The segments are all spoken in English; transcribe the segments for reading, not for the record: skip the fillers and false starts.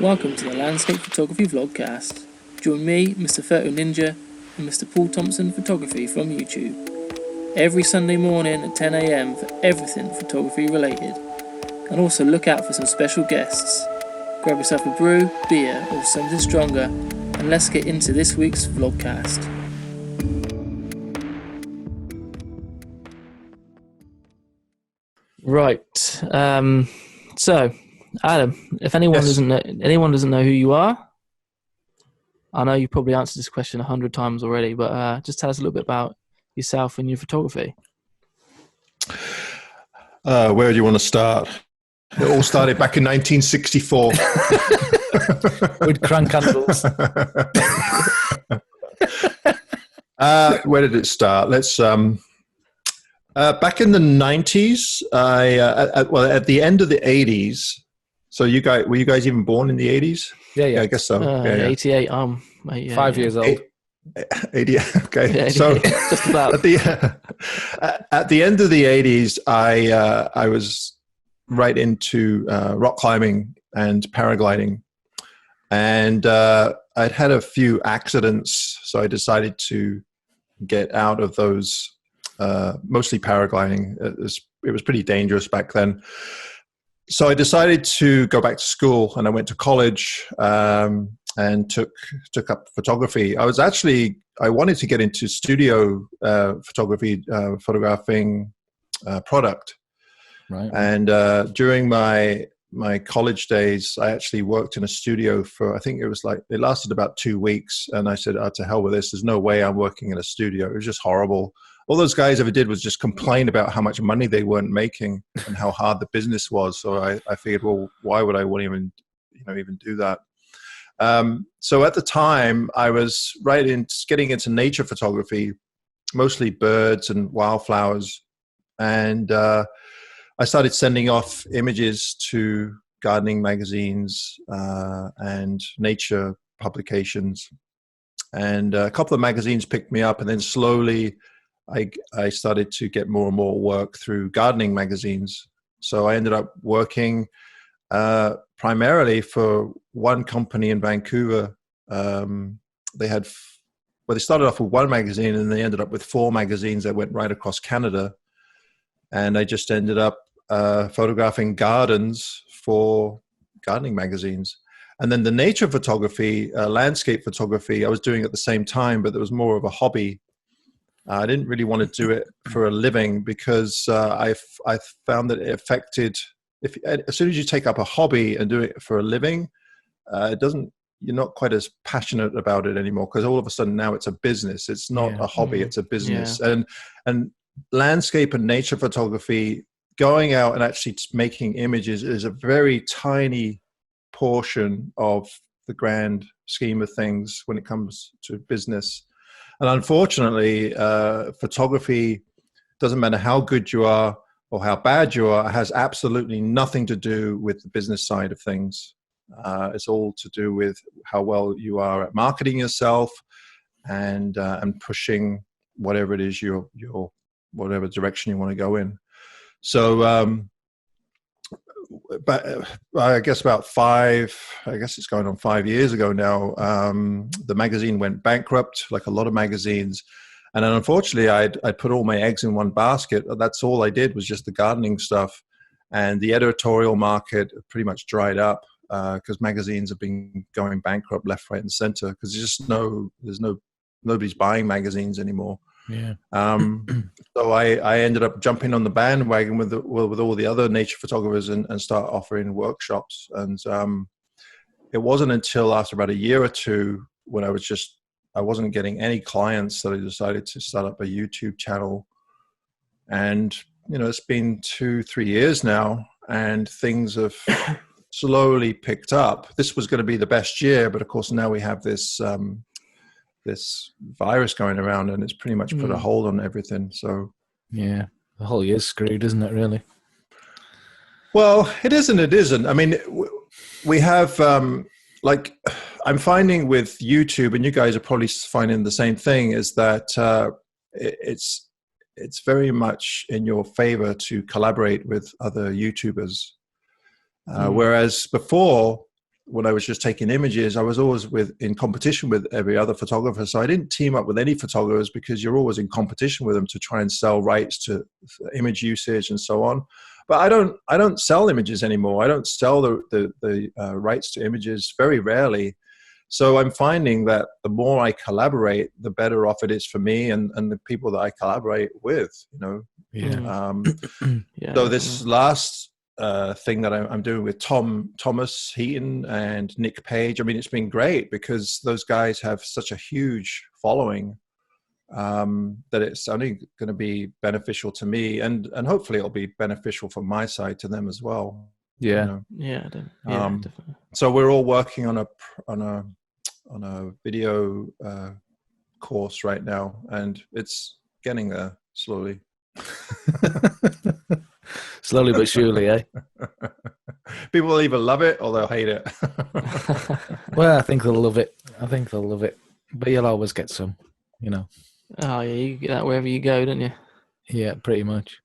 Welcome to the Landscape Photography Vlogcast. Join me, Mr. Photo Ninja, and Mr. Paul Thompson Photography from YouTube. Every Sunday morning at 10 AM for everything photography related. And also look out for some special guests. Grab yourself a brew, beer, or something stronger, and let's get into this week's Vlogcast. Right, so Adam, if anyone doesn't know who you are, I know you've probably answered this question 100 times already, but just tell us a little bit about yourself and your photography. Where do you want to start? It all started back in 1964. With crank candles. Where did it start? Let's back in the 90s. At the end of the 80s. So were you guys even born in the 80s? Yeah, I guess so. 88. 5 years old. 80. Okay. Yeah, so just about. At the end of the 80s, I was right into rock climbing and paragliding, and I'd had a few accidents, so I decided to get out of those. Mostly paragliding. It was pretty dangerous back then. So I decided to go back to school, and I went to college and took up photography. I wanted to get into studio photography, photographing product. Right. And during my college days, I actually worked in a studio for, I think it lasted about 2 weeks. And I said, to hell with this. There's no way I'm working in a studio. It was just horrible. All those guys ever did was just complain about how much money they weren't making and how hard the business was. So I figured, well, why would I want to even do that? So at the time, I was getting into nature photography, mostly birds and wildflowers. And I started sending off images to gardening magazines and nature publications. And a couple of magazines picked me up, and then slowly I started to get more and more work through gardening magazines. So I ended up working primarily for one company in Vancouver. They started off with one magazine, and they ended up with 4 magazines that went right across Canada. And I just ended up photographing gardens for gardening magazines. And then the nature photography, landscape photography, I was doing at the same time, but it was more of a hobby. I didn't really want to do it for a living because I found that it affected, as soon as you take up a hobby and do it for a living, you're not quite as passionate about it anymore, because all of a sudden now it's a business. It's not a hobby, it's a business. Yeah. And landscape and nature photography, going out and actually making images, is a very tiny portion of the grand scheme of things when it comes to business. And unfortunately, photography, doesn't matter how good you are or how bad you are, has absolutely nothing to do with the business side of things. It's all to do with how well you are at marketing yourself and pushing whatever it is whatever direction you want to go in. So, but I guess it's going on 5 years ago now, the magazine went bankrupt, like a lot of magazines. And then unfortunately, I'd put all my eggs in one basket. That's all I did, was just the gardening stuff. And the editorial market pretty much dried up because magazines have been going bankrupt left, right, and center, because nobody's buying magazines anymore. Yeah. So I ended up jumping on the bandwagon with all the other nature photographers and start offering workshops. And it wasn't until after about a year or two, when I wasn't getting any clients, that I decided to start up a YouTube channel. And it's been 2-3 years now, and things have slowly picked up. This was going to be the best year, but of course now we have this virus going around, and it's pretty much put a hold on everything. So yeah, the whole year's screwed, isn't it, really? Well, it isn't. I mean, we have I'm finding with YouTube, and you guys are probably finding the same thing, is that it's very much in your favor to collaborate with other YouTubers. Whereas before, when I was just taking images, I was always in competition with every other photographer. So I didn't team up with any photographers because you're always in competition with them to try and sell rights to image usage and so on. But I don't sell images anymore. I don't sell the rights to images, very rarely. So I'm finding that the more I collaborate, the better off it is for me and the people that I collaborate with, you know. Yeah. Yeah. So this last thing that I'm doing with Thomas Heaton and Nick Page, I mean, it's been great because those guys have such a huge following that it's only going to be beneficial to me, and hopefully it'll be beneficial from my side to them as well. Yeah. You know? Yeah. Definitely. So we're all working on a video course right now, and it's getting there slowly. Slowly but surely, eh? People will either love it or they'll hate it. Well, I think they'll love it. But you'll always get some, you know. Oh yeah, you get that wherever you go, don't you? Yeah, pretty much.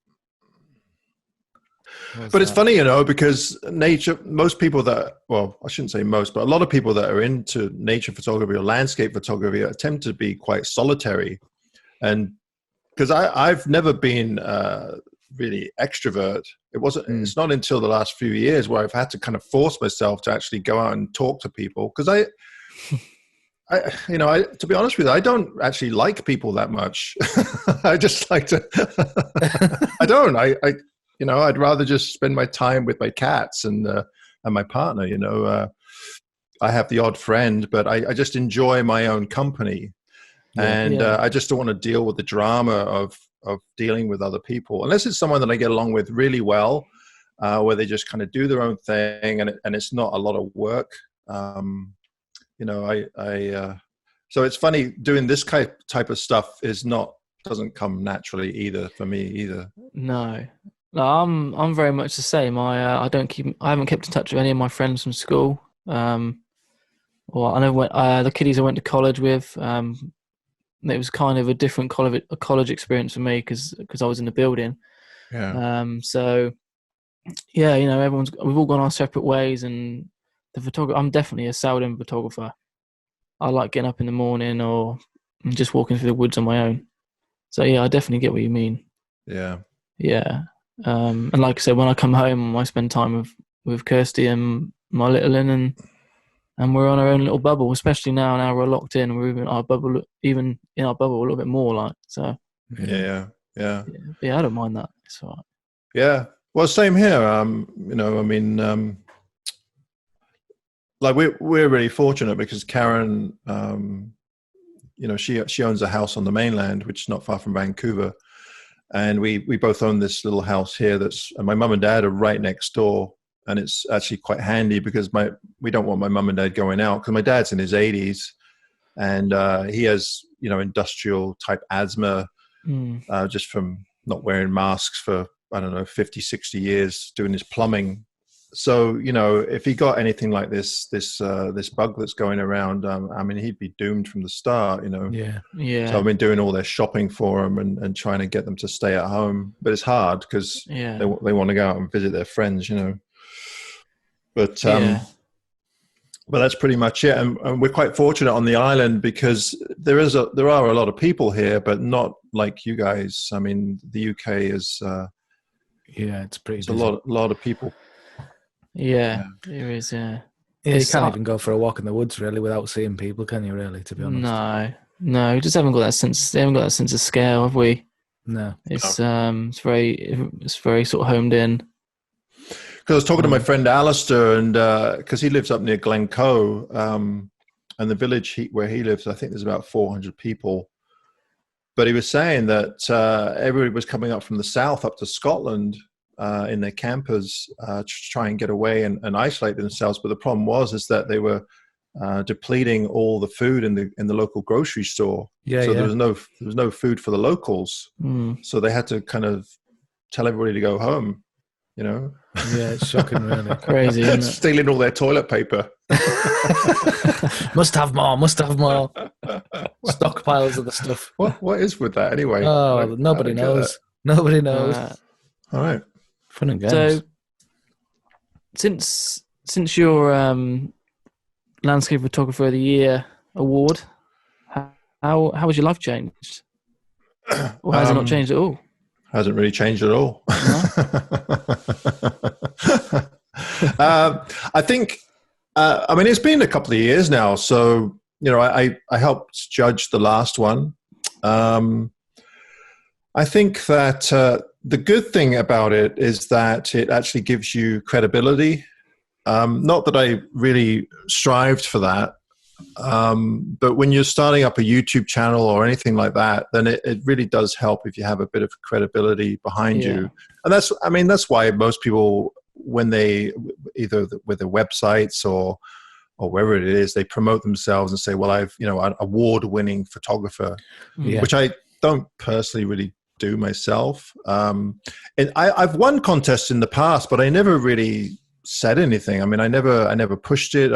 But it's funny, you know, because most people well, I shouldn't say most, but a lot of people that are into nature photography or landscape photography tend to be quite solitary. And because I've never been really extrovert. It's not until the last few years where I've had to kind of force myself to actually go out and talk to people. Because to be honest with you, I don't actually like people that much. I just like to, I don't, I'd rather just spend my time with my cats and my partner, you know. I have the odd friend, but I just enjoy my own company. I just don't want to deal with the drama of dealing with other people, unless it's someone that I get along with really well, where they just kind of do their own thing and it's not a lot of work. So it's funny, doing this type of stuff doesn't come naturally either for me either. No, I'm very much the same. I haven't kept in touch with any of my friends from school. Or I know the kiddies I went to college with. It was kind of a different college experience for me because I was in the building. Yeah. So yeah, you know, we've all gone our separate ways, and I'm definitely a seldom photographer. I like getting up in the morning or just walking through the woods on my own. So yeah, I definitely get what you mean. Yeah. Yeah. And like I said, when I come home, I spend time with Kirsty and my little one, and we're on our own little bubble, especially now we're locked in. We're even in our bubble a little bit more, like, so. Yeah. Yeah, I don't mind that. It's all right. Yeah. Well, same here. You know, I mean, like we're really fortunate because Karen, you know, she owns a house on the mainland, which is not far from Vancouver, and we both own this little house here. And my mum and dad are right next door, and it's actually quite handy because we don't want my mum and dad going out because my dad's in his 80s, and he has, you know, industrial type asthma, just from not wearing masks for, I don't know, 50, 60 years doing his plumbing. So, you know, if he got anything like this bug that's going around, I mean, he'd be doomed from the start, you know. Yeah. So I've been doing all their shopping for them and trying to get them to stay at home, but it's hard because they want to go out and visit their friends, you know. But but that's pretty much it, and we're quite fortunate on the island because there are a lot of people here, but not like you guys. I mean, the UK is it's pretty. It's a lot of people. Yeah, there is. Yeah, you can't even go for a walk in the woods really without seeing people, can you? Really, to be honest. No, we just haven't got that sense. They haven't got that sense of scale, have we? No, it's very sort of homed in. Because I was talking to my friend Alistair, and because he lives up near Glencoe, and the village where he lives, I think there's about 400 people. But he was saying that everybody was coming up from the south up to Scotland in their campers to try and get away and isolate themselves. But the problem is that they were depleting all the food in the local grocery store. There was no food for the locals. So they had to kind of tell everybody to go home. You know? Yeah, it's shocking, really. Crazy, isn't it? Stealing all their toilet paper. Must have more. Stockpiles of the stuff. What is with that anyway? Oh, nobody knows. Nobody knows. All right. Fun and games. So, since you're Landscape Photographer of the Year award. How has your life changed? Or has it not changed at all? Hasn't really changed at all. No? I think, I mean, it's been a couple of years now. So, you know, I helped judge the last one. I think that the good thing about it is that it actually gives you credibility. Not that I really strived for that. But when you're starting up a YouTube channel or anything like that, then it really does help if you have a bit of credibility behind you. And that's why most people, when they either with their websites or wherever it is, they promote themselves and say, well, I'm an award-winning photographer, which I don't personally really do myself. And I've won contests in the past, but I never really said anything. I mean, I never pushed it.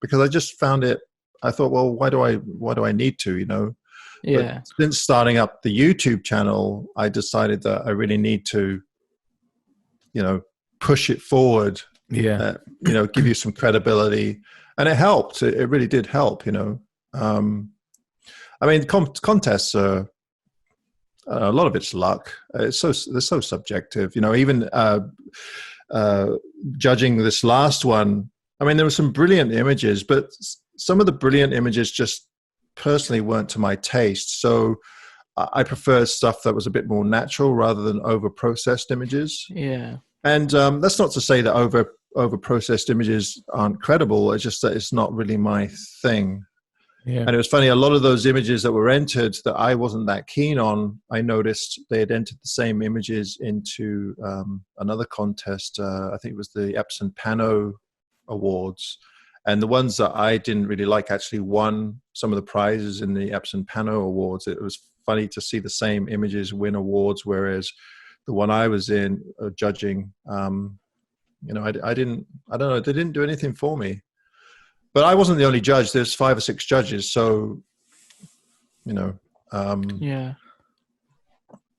Because I just found it, I thought, well, why do I need to, you know? Yeah. But since starting up the YouTube channel, I decided that I really need to, you know, push it forward. Yeah. You know, give you some credibility. And it helped. It really did help, you know. I mean, contests are, a lot of it's luck. They're so subjective, you know, even judging this last one, I mean, there were some brilliant images, but some of the brilliant images just personally weren't to my taste. So I prefer stuff that was a bit more natural rather than over-processed images. Yeah. And that's not to say that over-processed images aren't credible. It's just that it's not really my thing. Yeah. And it was funny, a lot of those images that were entered that I wasn't that keen on, I noticed they had entered the same images into another contest. I think it was the Epson Pano Awards, and the ones that I didn't really like actually won some of the prizes in the Epson Pano Awards. It was funny to see the same images win awards, whereas the one I was in judging, you know, I don't know, they didn't do anything for me. But I wasn't the only judge. There's 5 or 6 judges, so you know.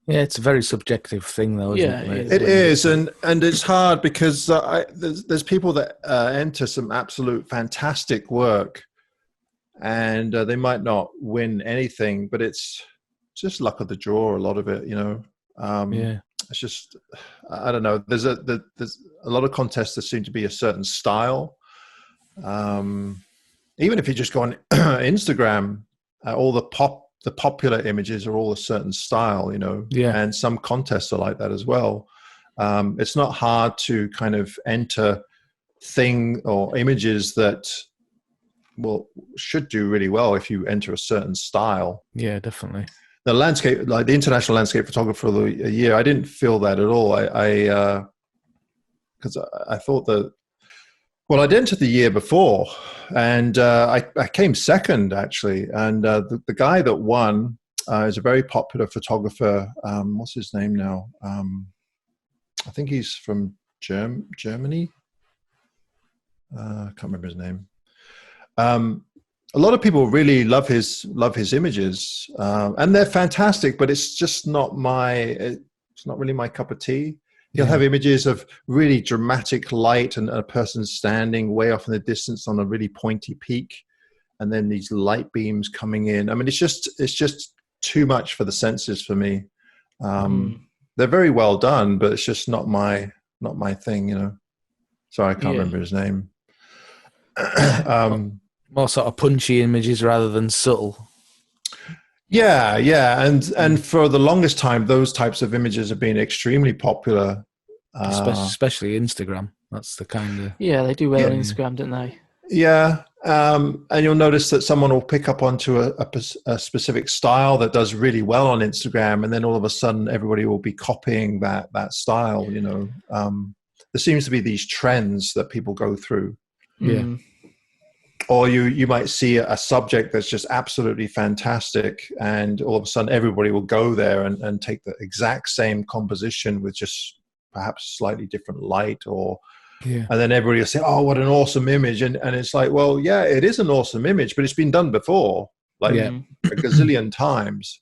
Yeah, it's a very subjective thing, though, isn't it? It is, and it's hard because there's people that enter some absolute fantastic work, and they might not win anything, but it's just luck of the draw. A lot of it, you know. It's just, I don't know. There's a lot of contests that seem to be a certain style. Even if you just go on Instagram, all the popular images are all a certain style, you know, and some contests are like that as well. It's not hard to kind of enter thing or images that should do really well if you enter a certain style. Yeah, definitely. The landscape, like the International Landscape Photographer of the Year, I didn't feel that at all. Because I thought that, well, I'd entered the year before, and I came second, actually. And the guy that won is a very popular photographer. What's his name now? I think he's from Germany. I can't remember his name. A lot of people really love his images, and they're fantastic. But it's just not it's not really my cup of tea. He'll have images of really dramatic light and a person standing way off in the distance on a really pointy peak, and then these light beams coming in. I mean, it's just too much for the senses for me. They're very well done, but it's just not my thing, you know. Sorry, I can't remember his name. More sort of punchy images rather than subtle. Yeah, and for the longest time, those types of images have been extremely popular, especially Instagram. That's the kind of they do well on Instagram, don't they? Yeah, and you'll notice that someone will pick up onto a specific style that does really well on Instagram, and then all of a sudden, everybody will be copying that style. You know, there seems to be these trends that people go through. Yeah. Or you might see a subject that's just absolutely fantastic, and all of a sudden everybody will go there and take the exact same composition with just perhaps slightly different light, and then everybody will say, "Oh, what an awesome image!" And it's like, well, yeah, it is an awesome image, but it's been done before, like a gazillion times.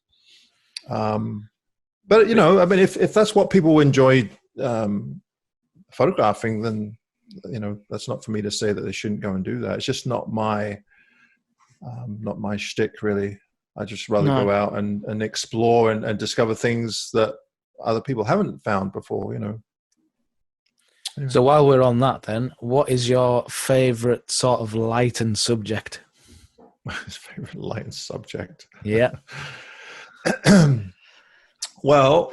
But you know, I mean, if that's what people enjoy photographing, then that's not for me to say that they shouldn't go and do that. It's just not my shtick, really. I just rather go out and explore and discover things that other people haven't found before, Anyway. So while we're on that then, what is your favorite sort of lightened subject? His favorite lightened subject? Yeah. Well,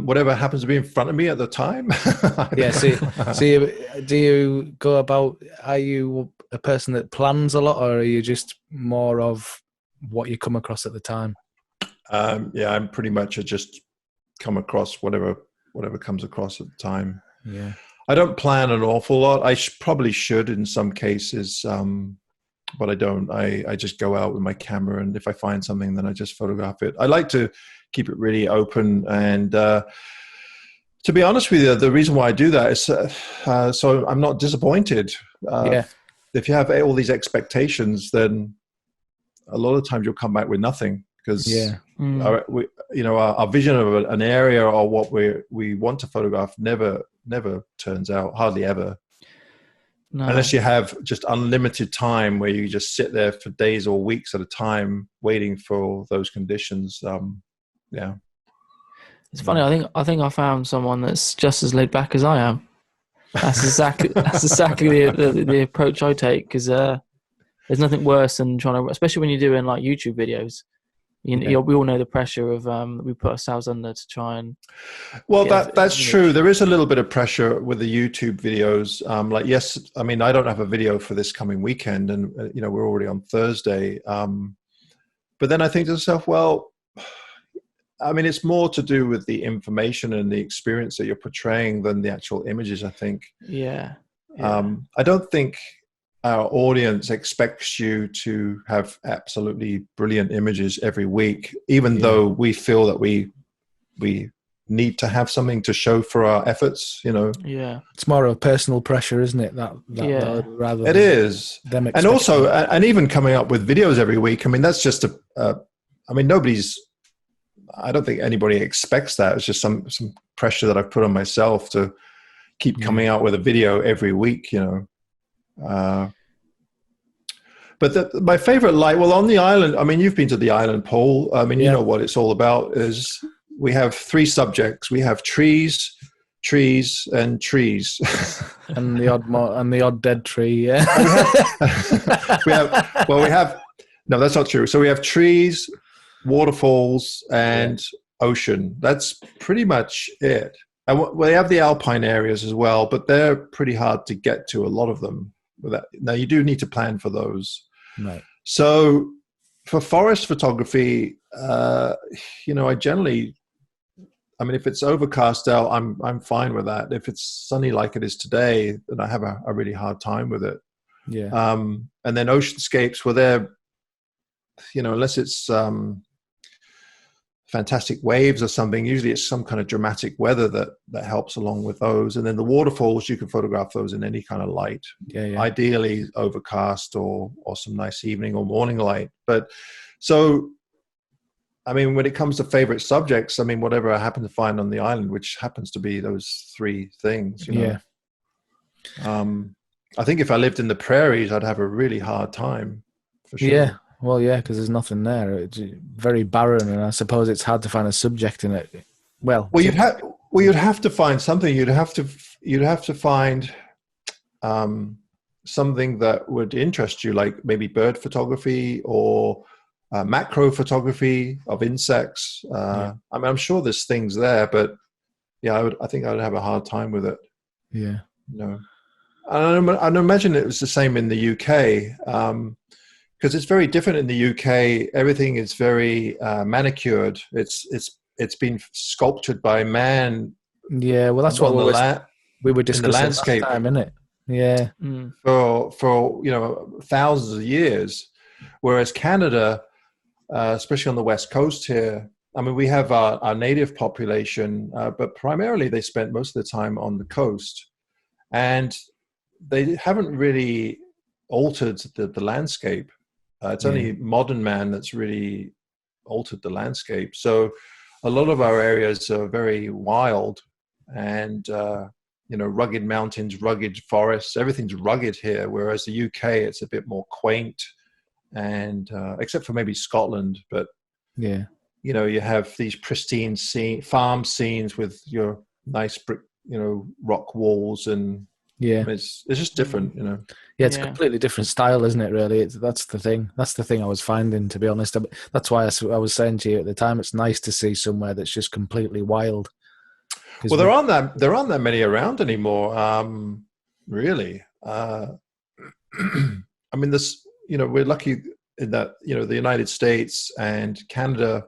whatever happens to be in front of me at the time. Yeah. Do you go about, are you a person that plans a lot, or are you just more of what you come across at the time? Yeah, I'm pretty much just come across whatever comes across at the time. Yeah. I don't plan an awful lot. I probably should in some cases, but I don't. I just go out with my camera, and if I find something, then I just photograph it. I like to keep it really open, and to be honest with you, the reason why I do that is so I'm not disappointed. If you have all these expectations, then a lot of times you'll come back with nothing, because our vision of an area or what we want to photograph never turns out, hardly ever. No. Unless you have just unlimited time where you just sit there for days or weeks at a time waiting for those conditions. Yeah. It's funny. I think I found someone that's just as laid back as I am. That's exactly the approach I take, because there's nothing worse than trying to, especially when you're doing like YouTube videos. We all know the pressure of we put ourselves under to try and. Well, that's true. There is a little bit of pressure with the YouTube videos. I don't have a video for this coming weekend, and we're already on Thursday. But then I think to myself, well, it's more to do with the information and the experience that you're portraying than the actual images, I think. Yeah. I don't think our audience expects you to have absolutely brilliant images every week, even though we feel that we need to have something to show for our efforts, Yeah. It's more of a personal pressure, isn't it? Rather it is. Them and also, and even coming up with videos every week, that's just I don't think anybody expects that. It's just some pressure that I've put on myself to keep coming out with a video every week, But my favorite light, well, on the island, you've been to the island, Paul. You know what it's all about. Is we have three subjects. We have trees, and trees, and the odd dead tree. Yeah. No, that's not true. So we have trees, waterfalls, and ocean. That's pretty much it. And we have the alpine areas as well, but they're pretty hard to get to, a lot of them. Now, you do need to plan for those. Right. So for forest photography, I generally, if it's overcast out, I'm fine with that. If it's sunny like it is today, then I have a really hard time with it. Yeah. And then oceanscapes, well, they're, unless it's fantastic waves or something, usually it's some kind of dramatic weather that helps along with those. And then the waterfalls, you can photograph those in any kind of light. Ideally overcast or some nice evening or morning light. But so, when it comes to favorite subjects, whatever I happen to find on the island, which happens to be those three things, I think if I lived in the prairies, I'd have a really hard time, for sure. Yeah. Well, because there's nothing there. It's very barren, and I suppose it's hard to find a subject in it. You'd have to find something. You'd have to find something that would interest you, like maybe bird photography or macro photography of insects. I'm sure there's things there, but I think I'd have a hard time with it. Yeah. I'd imagine it was the same in the UK. Because it's very different in the UK. Everything is very manicured. It's been sculptured by man. Yeah, well, that's what we were discussing last time, isn't it? Yeah. For thousands of years, whereas Canada, especially on the West Coast here, we have our native population, but primarily they spent most of the time on the coast, and they haven't really altered the landscape. It's only modern man that's really altered the landscape. So a lot of our areas are very wild, and rugged mountains, rugged forests. Everything's rugged here, whereas the UK, it's a bit more quaint, and except for maybe Scotland. But yeah, you have these pristine farm scenes with your nice brick, rock walls, and yeah, it's just different, Yeah, it's a completely different style, isn't it? Really, that's the thing. That's the thing I was finding, to be honest. That's why I was saying to you at the time, it's nice to see somewhere that's just completely wild. Well, there aren't that many around anymore, really. I mean, this, we're lucky in that, the United States and Canada,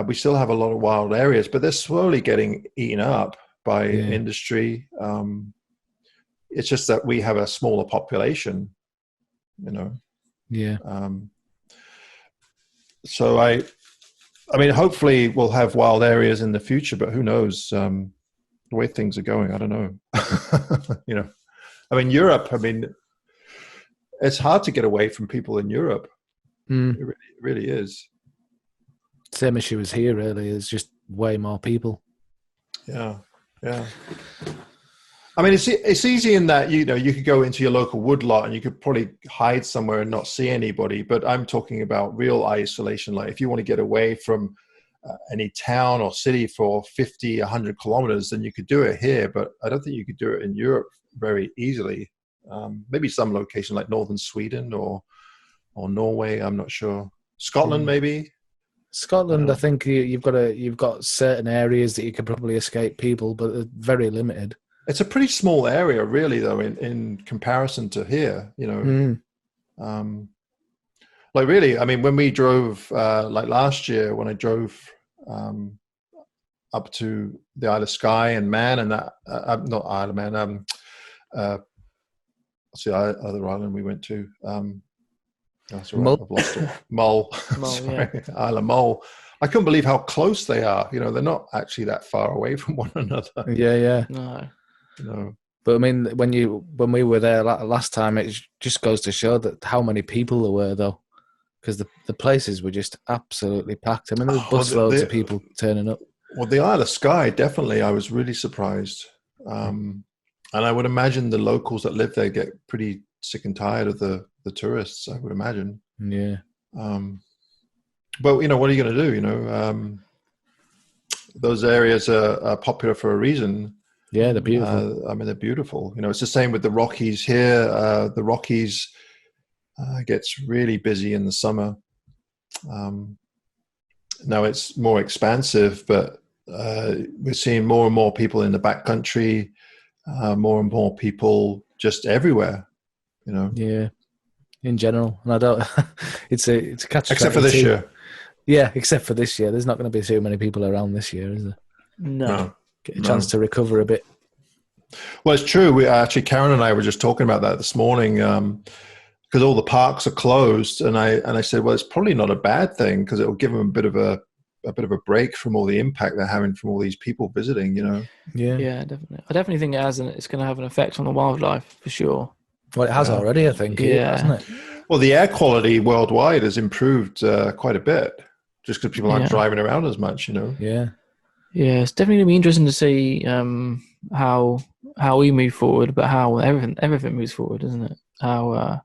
we still have a lot of wild areas, but they're slowly getting eaten up by industry. It's just that we have a smaller population, Yeah. So I mean, hopefully we'll have wild areas in the future, but who knows? The way things are going, I don't know. I mean, Europe, it's hard to get away from people in Europe. It really is. Same issue as here, really. There's just way more people. Yeah. I mean, it's easy in that, you could go into your local woodlot and you could probably hide somewhere and not see anybody. But I'm talking about real isolation. Like if you want to get away from any town or city for 50, 100 kilometers, then you could do it here. But I don't think you could do it in Europe very easily. Maybe some location like northern Sweden or Norway. I'm not sure. Scotland, maybe. Scotland, I think you've got certain areas that you could probably escape people, but they're very limited. It's a pretty small area, really, though, in comparison to here. Like really, I mean, when we drove, like last year, when I drove up to the Isle of Skye and Man, and that not Isle of Man, what's the other island we went to? That's all right, I've lost it. Mull. Sorry, yeah. Isle of Mull. I couldn't believe how close they are. They're not actually that far away from one another. Yeah. No. But I mean, when we were there last time, it just goes to show that how many people there were, though, because the places were just absolutely packed. I mean, there was busloads of people turning up. Well, the Isle of Skye, definitely, I was really surprised. And I would imagine the locals that live there get pretty sick and tired of the tourists, I would imagine. Yeah. But, what are you going to do? Those areas are popular for a reason. Yeah, they're beautiful. I mean, they're beautiful. It's the same with the Rockies here. The Rockies gets really busy in the summer. Now it's more expansive, but we're seeing more and more people in the backcountry, more and more people just everywhere. Yeah, in general, and I don't. it's a catch. Except for this year. Yeah, except for this year. There's not going to be too many people around this year, is there? No. Get a chance to recover a bit. Well, it's true. We actually, Karen and I were just talking about that this morning, because all the parks are closed, and I said, well, it's probably not a bad thing because it will give them a bit of a break from all the impact they're having from all these people visiting. Yeah, definitely. I definitely think it's going to have an effect on the wildlife for sure. Well, it has already, I think, hasn't it? Well, the air quality worldwide has improved quite a bit, just because people aren't driving around as much. Yeah. Yeah, it's definitely going to be interesting to see how we move forward, but how everything moves forward, isn't it? How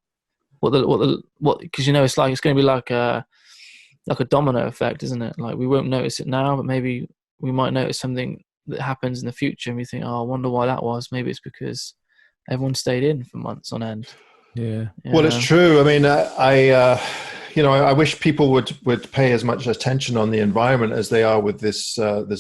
what because it's going to be like a domino effect, isn't it? Like we won't notice it now, but maybe we might notice something that happens in the future, and we think, oh, I wonder why that was. Maybe it's because everyone stayed in for months on end. Yeah. Well, it's true. I mean, I wish people would pay as much attention on the environment as they are with this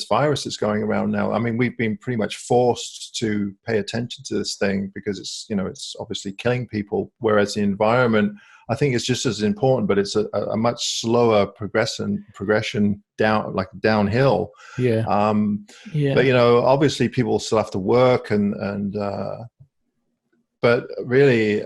virus that's going around now. I mean, we've been pretty much forced to pay attention to this thing because it's obviously killing people. Whereas the environment, I think, is just as important, but it's a much slower progression down, like downhill. Yeah. But obviously, people still have to work, but really.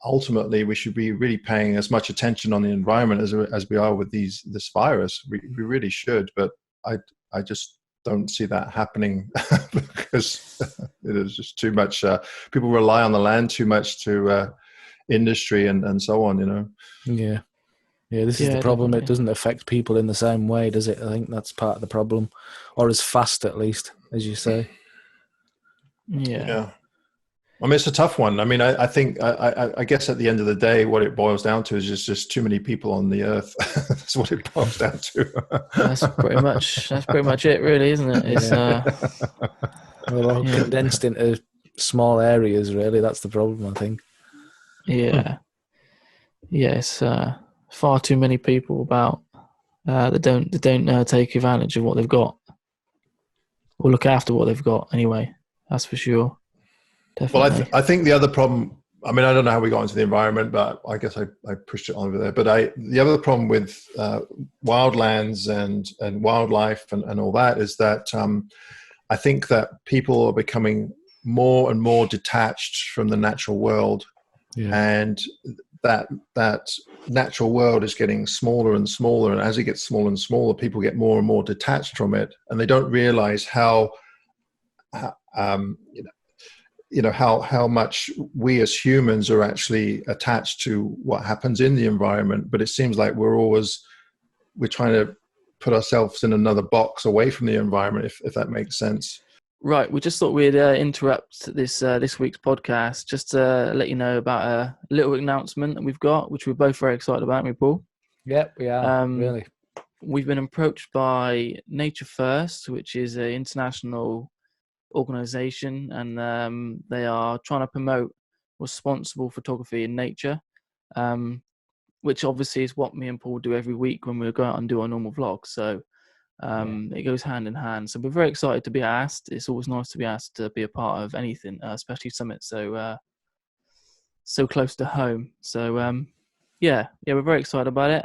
Ultimately, we should be really paying as much attention on the environment as we are with this virus. We really should, but I just don't see that happening because it is just too much. People rely on the land too much to industry and so on. Yeah. This is the problem. Definitely. It doesn't affect people in the same way, does it? I think that's part of the problem, or as fast, at least, as you say. Yeah. I mean, it's a tough one. I mean, I think, I guess at the end of the day, what it boils down to is just too many people on the earth. That's what it boils down to. That's pretty much it, really, isn't it? It's We're all condensed into small areas, really. That's the problem, I think. Yeah. It's far too many people about that don't take advantage of what they've got, or look after what they've got. Anyway, that's for sure. Definitely. Well, I think the other problem, I mean, I don't know how we got into the environment, but I guess I pushed it on over there. But the other problem with wildlands and wildlife and all that is that I think that people are becoming more and more detached from the natural world, and that natural world is getting smaller and smaller. And as it gets smaller and smaller, people get more and more detached from it, and they don't realize how how much we as humans are actually attached to what happens in the environment. But it seems like we're trying to put ourselves in another box away from the environment, if that makes sense. Right, we just thought we'd interrupt this week's podcast just to let you know about a little announcement that we've got, which we're both very excited about, aren't we, Paul? Yep, we are, really. We've been approached by Nature First, which is an international organization, and they are trying to promote responsible photography in nature, which obviously is what me and Paul do every week when we go out and do our normal vlogs. So it goes hand in hand. So we're very excited to be asked. It's always nice to be asked to be a part of anything, especially something so close to home. So we're very excited about it.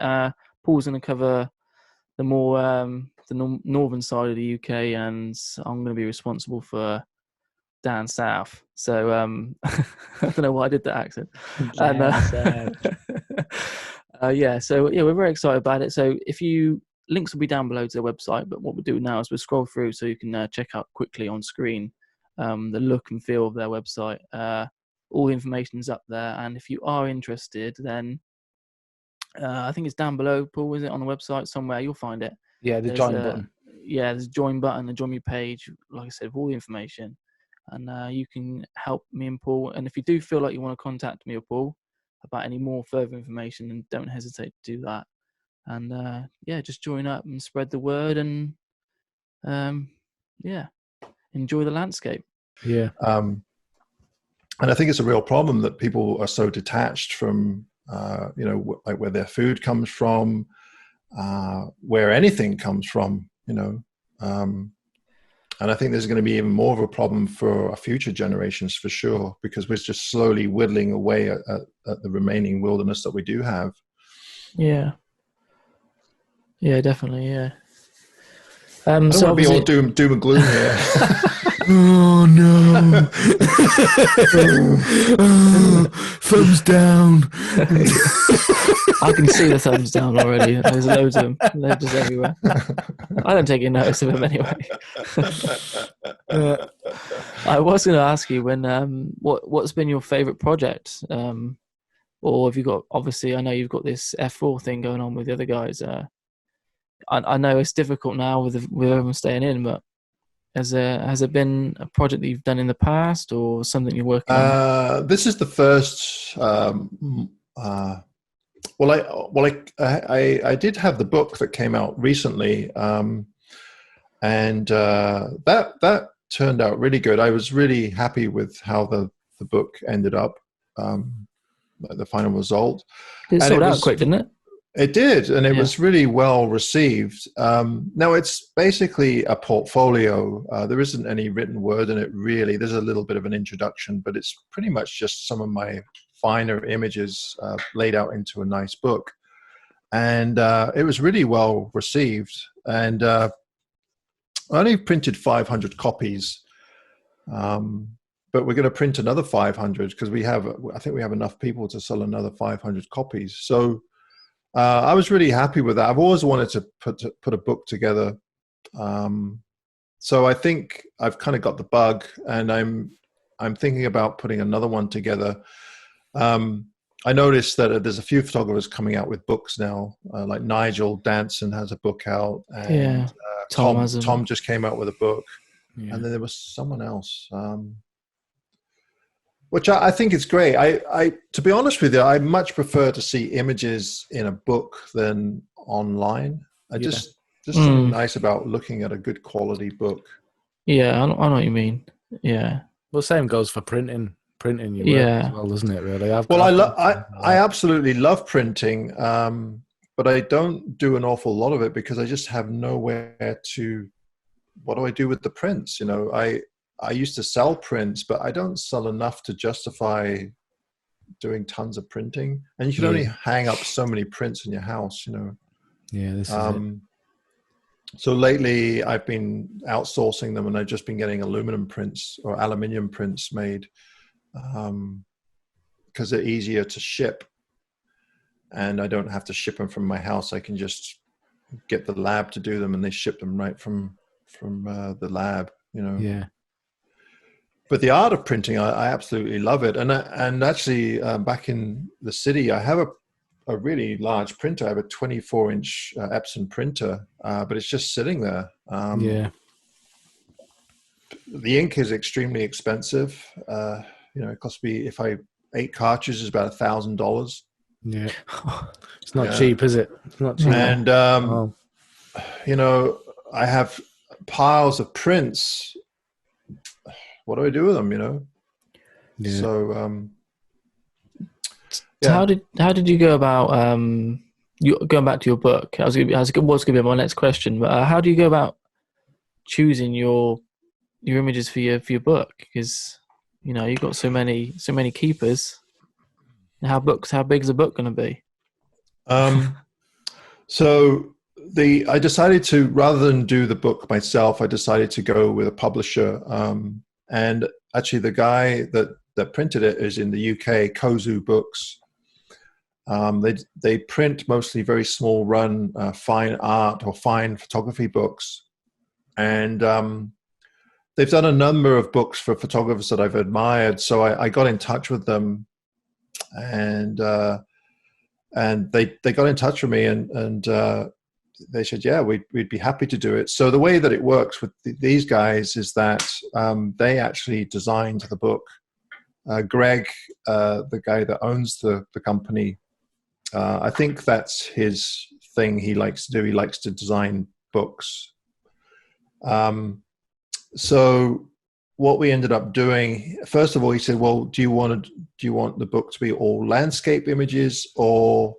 Paul's going to cover the more the northern side of the UK, and I'm going to be responsible for down south. So I don't know why I did that accent. We're very excited about it. So links will be down below to their website, but what we'll do now is we'll scroll through so you can check out quickly on screen the look and feel of their website. All the information is up there, and if you are interested, then I think it's down below. Paul, is it on the website somewhere? You'll find it. Yeah, the join button. Yeah, there's a join button, the join me page, like I said, with all the information. And you can help me and Paul. And if you do feel like you want to contact me or Paul about any more further information, then don't hesitate to do that. And just join up and spread the word, and enjoy the landscape. Yeah. And I think it's a real problem that people are so detached from, like where their food comes from, where anything comes from, and I think there's going to be even more of a problem for our future generations, for sure, because we're just slowly whittling away at the remaining wilderness that we do have. Yeah. Yeah, definitely. Yeah. I don't want to be all doom and gloom here. Oh no! Thumbs down. I can see the thumbs down already. There's loads of them. They're just everywhere. I don't take any notice of them anyway. I was going to ask you what's been your favourite project, or have you got? Obviously, I know you've got this F4 thing going on with the other guys. I know it's difficult now with everyone staying in, but has there been a project that you've done in the past, or something you're working on? This is the first. I did have the book that came out recently, and that turned out really good. I was really happy with how the book ended up, the final result. It sold out quick, didn't it? It did, and it was really well received. Now, it's basically a portfolio. There isn't any written word in it, really. There's a little bit of an introduction, but it's pretty much just some of my finer images laid out into a nice book. And it was really well received. And I only printed 500 copies, but we're going to print another 500 because I think we have enough people to sell another 500 copies. So I was really happy with that. I've always wanted to put a book together. So I think I've kind of got the bug, and I'm thinking about putting another one together. I noticed that there's a few photographers coming out with books now, like Nigel Danson has a book out, and Tom just came out with a book, and then there was someone else. which I think is great. I, to be honest with you, I much prefer to see images in a book than online. Just something nice about looking at a good quality book. Yeah, I know what you mean. Yeah. Well, same goes for printing your work as well, doesn't it? Really. I absolutely love printing, but I don't do an awful lot of it because I just have nowhere to. What do I do with the prints? You know, I used to sell prints, but I don't sell enough to justify doing tons of printing. And you can only hang up so many prints in your house, you know. Yeah, this is it. So lately I've been outsourcing them, and I've just been getting aluminum prints or aluminium prints made because they're easier to ship, and I don't have to ship them from my house. I can just get the lab to do them, and they ship them right from the lab, you know. Yeah. But the art of printing, I absolutely love it. And actually, back in the city, I have a really large printer. I have a 24-inch Epson printer, but it's just sitting there. The ink is extremely expensive. You know, it costs me, if I 8 cartridges, about $1,000. Yeah, it's not cheap, is it? It's not cheap. And you know, I have piles of prints. What do I do with them? You know. Yeah. So. So how did you go about you going back to your book? What's going to be my next question? But how do you go about choosing your images for your book? Because you know you've got so many keepers. How big is a book going to be? So I decided to, rather than do the book myself, I decided to go with a publisher. And actually, the guy that printed it is in the UK, Kozu Books. They print mostly very small run fine art or fine photography books, and they've done a number of books for photographers that I've admired. So I got in touch with them, and they got in touch with me, and they said, yeah, we'd be happy to do it. So the way that it works with these guys is that they actually designed the book. Greg, the guy that owns the company, I think that's his thing he likes to do. He likes to design books. So what we ended up doing, first of all, he said, well, do you want the book to be all landscape images or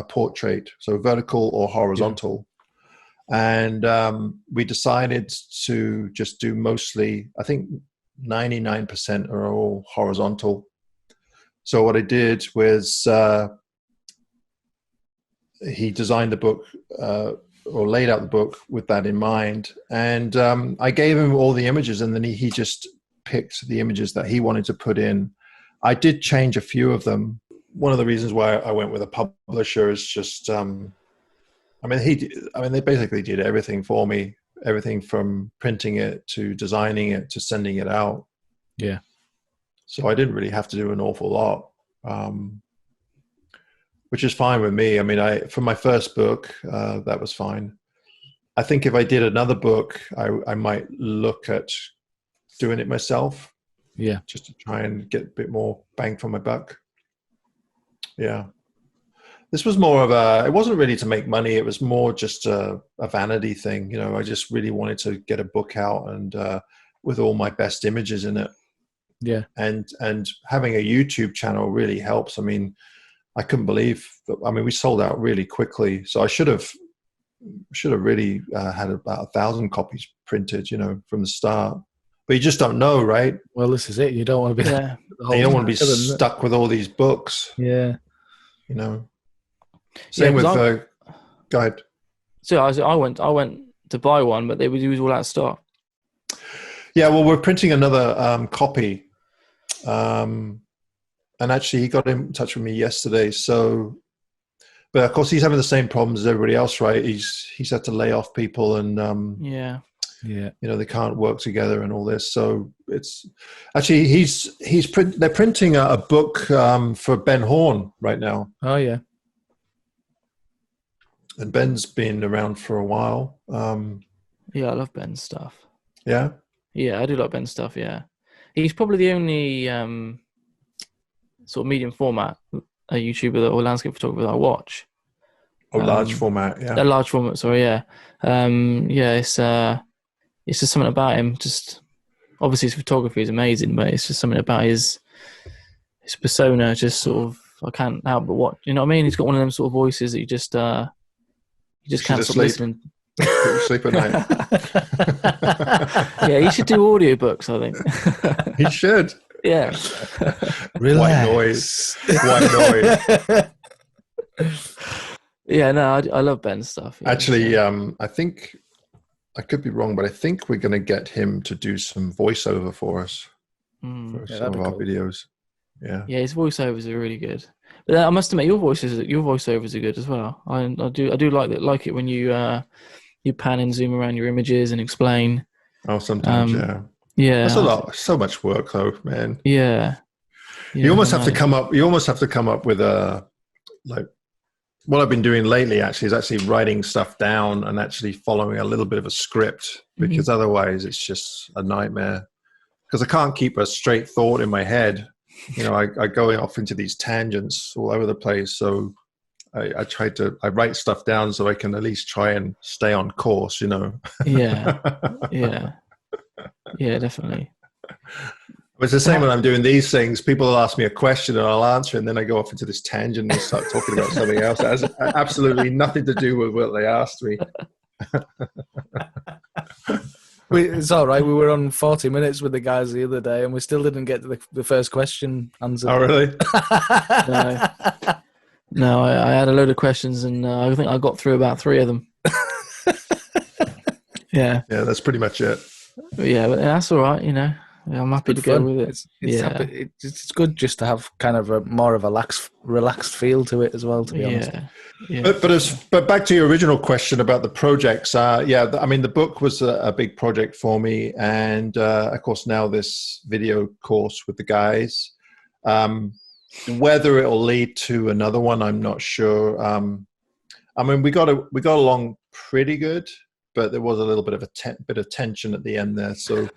portrait, so vertical or horizontal? And we decided to just do mostly, I think 99% are all horizontal. So what I did was he designed the book or laid out the book with that in mind, and I gave him all the images, and then he just picked the images that he wanted to put in. I did change a few of them. One of the reasons why I went with a publisher is just they basically did everything for me, everything from printing it to designing it to sending it out. Yeah. So I didn't really have to do an awful lot, which is fine with me. I mean, for my first book, that was fine. I think if I did another book, I might look at doing it myself. Yeah. Just to try and get a bit more bang for my buck. Yeah. This was more of it wasn't really to make money. It was more just a vanity thing. You know, I just really wanted to get a book out and with all my best images in it. Yeah. And having a YouTube channel really helps. I mean, I couldn't believe that. I mean, we sold out really quickly. So I should have really had about 1,000 copies printed, you know, from the start. But you just don't know, right? Well, this is it. You don't want to be. Yeah. You don't want to be stuck with all these books. Yeah. You know. Same with. Go ahead. So I went to buy one, but it was all out of stock. Yeah. Well, we're printing another copy. And actually, he got in touch with me yesterday. So, but of course, he's having the same problems as everybody else, right? He's had to lay off people, and yeah, you know, they can't work together and all this. So it's actually they're printing a book for Ben Horn right now. Oh yeah, and Ben's been around for a while. Yeah, I love Ben's stuff. Yeah, yeah, I do like Ben's stuff. Yeah, he's probably the only sort of medium format YouTuber or landscape photographer that I watch. Oh, large format, yeah. Large format, sorry, yeah. It's just something about him. Just obviously his photography is amazing, but it's just something about his persona. Just sort of, I can't help but watch. You know what I mean? He's got one of them sort of voices that you just can't stop listening. Sleep at night. Yeah, he should do audiobooks, I think. He should. Yeah. Relax. White noise. Yeah, no, I love Ben's stuff. Yeah, actually, so. I think, I could be wrong, but I think we're going to get him to do some voiceover for us for some of our videos. Yeah, his voiceovers are really good. But I must admit, your voiceovers are good as well. I do like it when you pan and zoom around your images and explain. Oh, sometimes, yeah. Yeah, that's a lot. So much work, though, man. Yeah. You almost have to come up. You almost have to come up with a like. What I've been doing lately actually is actually writing stuff down and actually following a little bit of a script, because otherwise it's just a nightmare. Because I can't keep a straight thought in my head. You know, I go off into these tangents all over the place. So I write stuff down so I can at least try and stay on course, you know. Yeah, definitely. It's the same when I'm doing these things. People will ask me a question and I'll answer, and then I go off into this tangent and start talking about something else that has absolutely nothing to do with what they asked me. It's all right. We were on 40 minutes with the guys the other day, and we still didn't get the first question answered. Oh, really? No, I had a load of questions, and I think I got through about 3 of them. Yeah, that's pretty much it. Yeah, but that's all right. You know, I'm happy to go with it. It's good just to have kind of more of a relaxed feel to it as well. To be honest. Yeah. But back to your original question about the projects. I mean, the book was a big project for me, and of course now this video course with the guys. Whether it'll lead to another one, I'm not sure. I mean, we got along pretty good, but there was a little bit of bit of tension at the end there. So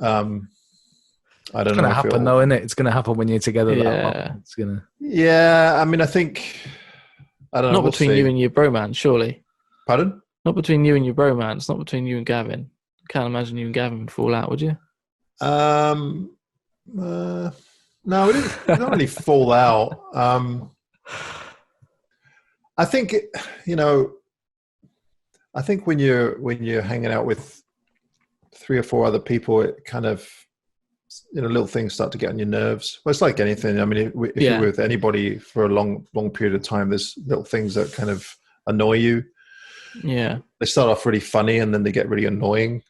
I don't know. It's going to happen, though, isn't it? It's going to happen when you're together. Yeah. It's gonna. Yeah, I mean, I think. I don't know. Not between you and your bromance, surely. Pardon? Not between you and your bromance. Not between you and Gavin. I can't imagine you and Gavin would fall out, would you? No, we don't really fall out. I think I think when you're hanging out with 3 or 4 other people, it kind of, little things start to get on your nerves. Well, it's like anything. I mean, if you're with anybody for a long period of time, there's little things that kind of annoy you. Yeah, they start off really funny and then they get really annoying.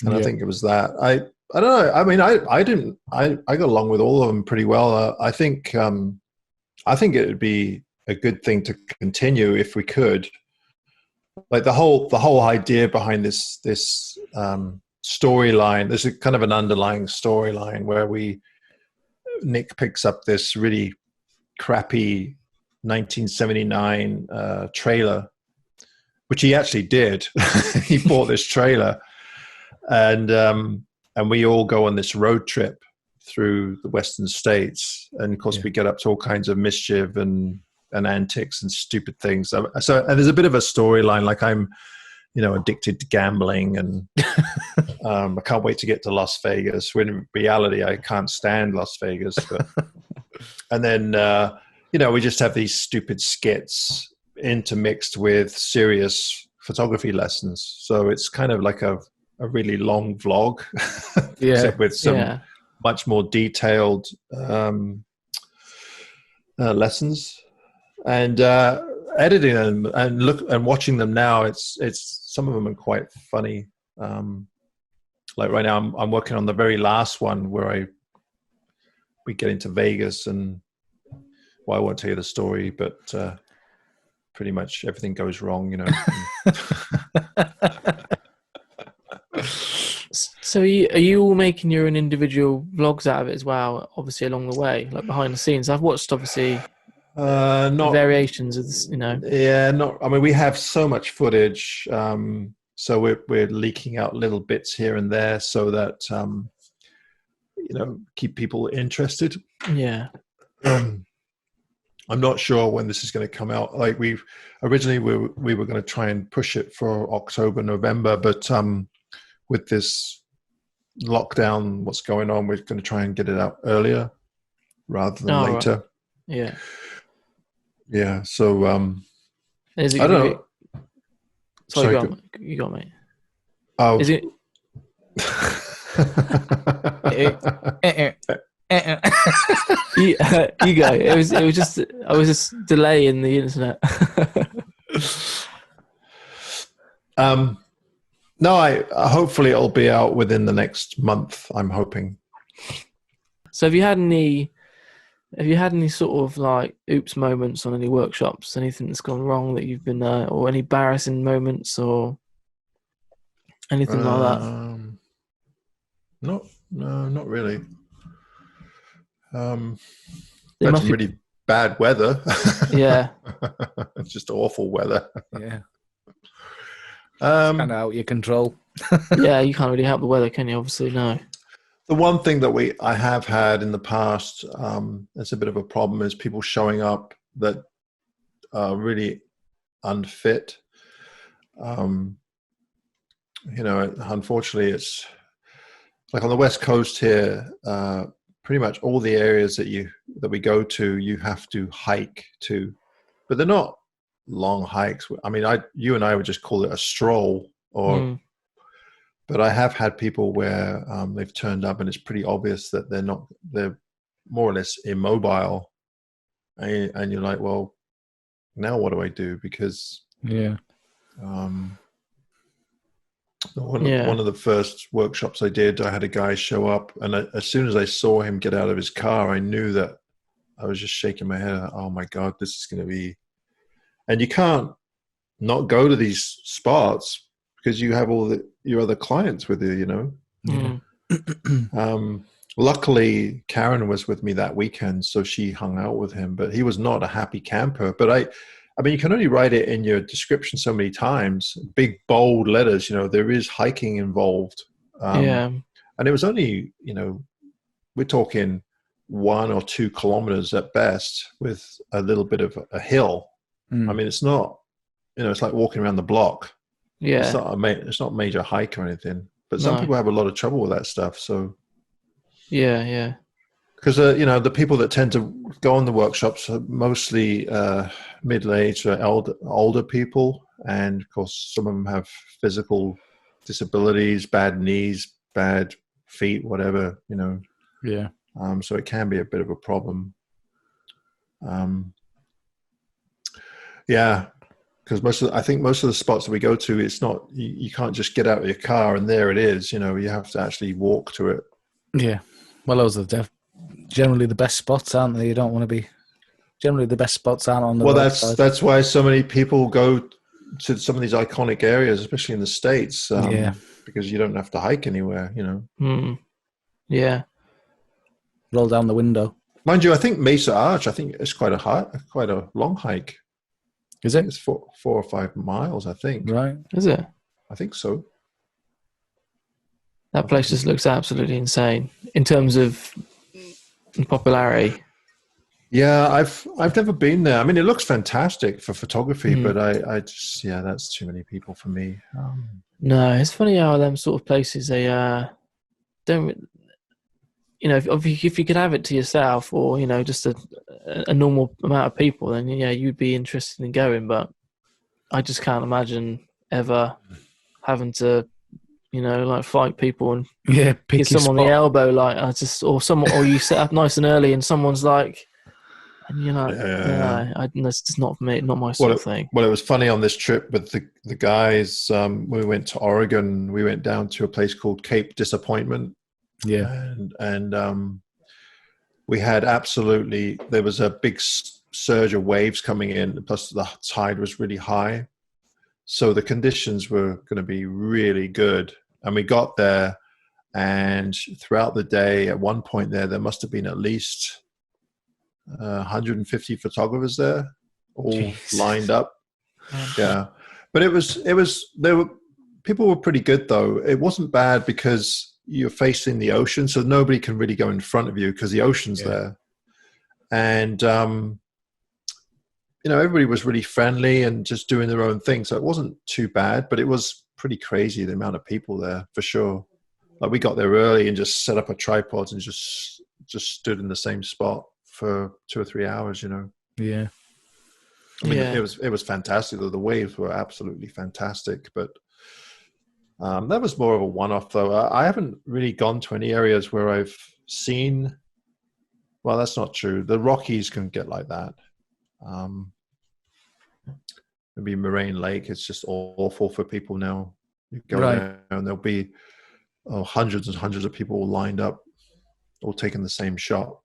And I think it was that. I don't know. I mean, I got along with all of them pretty well. I think it would be a good thing to continue if we could. Like the whole idea behind this storyline. There's a kind of an underlying storyline where Nick picks up this really crappy 1979 trailer, which he actually did. He bought this trailer, and we all go on this road trip through the Western States, and of course we get up to all kinds of mischief and antics and stupid things. So and there's a bit of a storyline, like I'm addicted to gambling, and I can't wait to get to Las Vegas, when in reality I can't stand Las Vegas. But, and then we just have these stupid skits intermixed with serious photography lessons. So it's kind of like a really long vlog, except with some much more detailed lessons. And editing them and watching them now, it's some of them are quite funny. Like right now, I'm working on the very last one where we get into Vegas, and I won't tell you the story, but pretty much everything goes wrong, So are you all making your own individual vlogs out of it as well? Obviously, along the way, like behind the scenes. I've watched obviously. Not variations of this, I mean, we have so much footage, so we're leaking out little bits here and there so that keep people interested. I'm not sure when this is going to come out. Like we were going to try and push it for October, November, but with this lockdown, what's going on, we're going to try and get it out earlier rather than later. Right. Yeah. Yeah. So Is it I don't know. Sorry, you got mate. Oh. Is it? You go. It was just I was just delaying the internet. No, I hopefully it'll be out within the next month. I'm hoping. So have you had any sort of like oops moments on any workshops? Anything that's gone wrong that you've been or any embarrassing moments or anything like that? No, not really. There Had must some be- really bad weather. Yeah. It's just awful weather. Yeah. Kind of out of your control. Yeah, you can't really help the weather, can you? Obviously, no. The one thing that I have had in the past, that's a bit of a problem, is people showing up that are really unfit. Unfortunately, it's like on the West Coast here. Pretty much all the areas that we go to, you have to hike to, but they're not long hikes. I mean, you and I would just call it a stroll, but I have had people where they've turned up and it's pretty obvious that they're more or less immobile, and you're like, well, now what do I do? Because one of the first workshops I did, I had a guy show up, and as soon as I saw him get out of his car, I knew that I was just shaking my head. Oh my God, this is going to be, and you can't not go to these spots because you have all your other clients with you, you know? Mm. Luckily Karen was with me that weekend, so she hung out with him, but he was not a happy camper. But I mean, you can only write it in your description so many times, big, bold letters, there is hiking involved. And it was only, we're talking 1 or 2 kilometers at best with a little bit of a hill. I mean, it's not, it's like walking around the block. Yeah. It's not a major hike or anything, but some people have a lot of trouble with that stuff. So yeah. Because, the people that tend to go on the workshops are mostly middle-aged or older people. And, of course, some of them have physical disabilities, bad knees, bad feet, whatever, Yeah. So it can be a bit of a problem. Yeah, because I think most of the spots that we go to, it's not, you can't just get out of your car and there it is. You have to actually walk to it. Yeah. Well, those are generally the best spots, aren't they? You don't want to be. Generally, the best spots aren't on the roadside. That's why so many people go to some of these iconic areas, especially in the States. Because you don't have to hike anywhere. Yeah. Roll down the window. Mind you, I think Mesa Arch, it's quite a long hike. Is it? It's 4 or 5 miles, I think. Right. Is it? I think so. That place just looks absolutely insane in terms of popularity. Yeah, I've never been there. I mean, it looks fantastic for photography, but I just, that's too many people for me. No, it's funny how them sort of places, they don't, if you could have it to yourself or, just a normal amount of people, then, you'd be interested in going. But I just can't imagine ever having to, like fight people and pick someone on the elbow, like or you set up nice and early and someone's like, and you're like, that's just not for me, not my sort of thing. Well, it was funny on this trip with the guys. We went to Oregon. We went down to a place called Cape Disappointment. Yeah, and we had there was a big surge of waves coming in. Plus, the tide was really high, so the conditions were going to be really good. And we got there, and throughout the day, at one point there must have been at least 150 photographers there, all lined up. Yeah, but people were pretty good though. It wasn't bad because you're facing the ocean, so nobody can really go in front of you because the ocean's there. and everybody was really friendly and just doing their own thing. So it wasn't too bad, but it was pretty crazy, the amount of people there, for sure. Like, we got there early and just set up a tripod and just stood in the same spot for 2 or 3 hours, Yeah. I mean, it was fantastic. The waves were absolutely fantastic, but that was more of a one-off, though. I haven't really gone to any areas where I've seen. Well, that's not true. The Rockies can get like that. Maybe Moraine Lake. It's just awful for people now. You go there and there'll be hundreds and hundreds of people all lined up, all taking the same shot.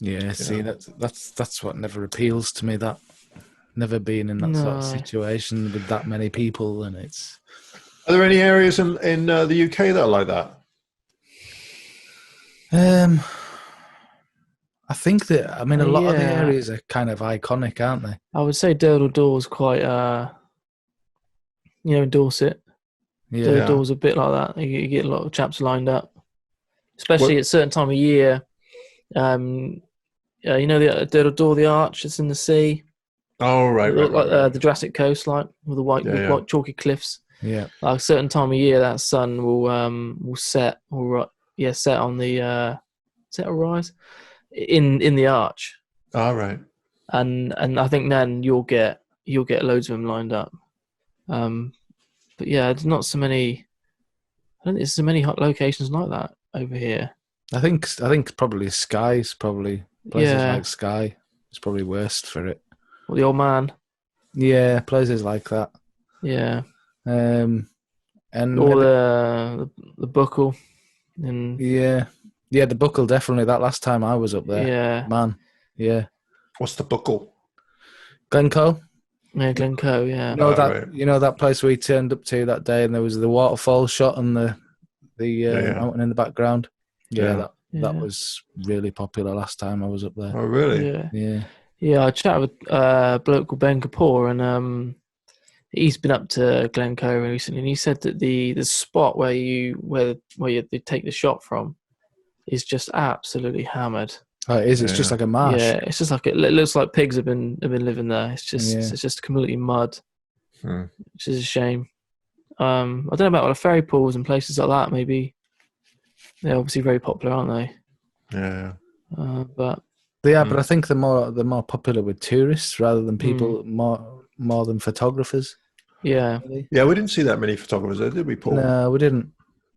Yeah, see, that's what never appeals to me. That never been in that sort of situation with that many people, and it's. Are there any areas in the UK that are like that? I think that a lot of the areas are kind of iconic, aren't they? I would say Durdle Door's quite, Dorset. Yeah, Durdle Door's a bit like that. You get a lot of chaps lined up, especially at a certain time of year. The Durdle Door, the arch that's in the sea. Oh, right, the Jurassic Coast, like with the white chalky cliffs. Yeah, like a certain time of year, that sun will set on the set or rise in the arch. All right, and I think then you'll get loads of them lined up. But yeah, there's not so many. I don't think there's so many hot locations like that over here. I think probably Skye's probably places like Skye. It's probably worst for it. Well, the Old Man. Yeah, places like that. Yeah. And or the Buckle. And the Buckle, definitely. That last time I was up there. Yeah. Man. Yeah. What's the Buckle? Glencoe. Yeah, Glencoe, yeah. That place we turned up to that day, and there was the waterfall shot and the mountain in the background. That was really popular last time I was up there. Oh, really? Yeah. I chatted with a bloke called Ben Kapoor, and he's been up to Glencoe recently, and he said that the spot where you take the shot from is just absolutely hammered. Oh, it is. It's just like a marsh. Yeah, it's just like it looks like pigs have been living there. It's just completely mud, which is a shame. I don't know about the ferry pools and places like that. Maybe they're obviously very popular, aren't they? Yeah. But I think they're more popular with tourists rather than people more than photographers. Yeah. Yeah, we didn't see that many photographers there, did we, Paul? No, we didn't.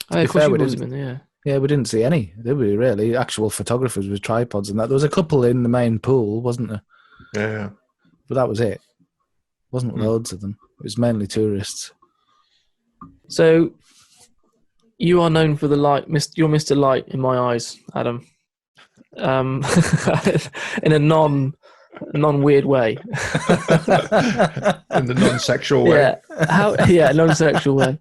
Of course we didn't. Yeah, we didn't see any, did we, really? Actual photographers with tripods and that. There was a couple in the main pool, wasn't there? Yeah. But that was it. Wasn't loads of them. It was mainly tourists. So, you are known for the light. You're Mr. Light in my eyes, Adam. In a non-weird way. In the non-sexual way. Non-sexual way.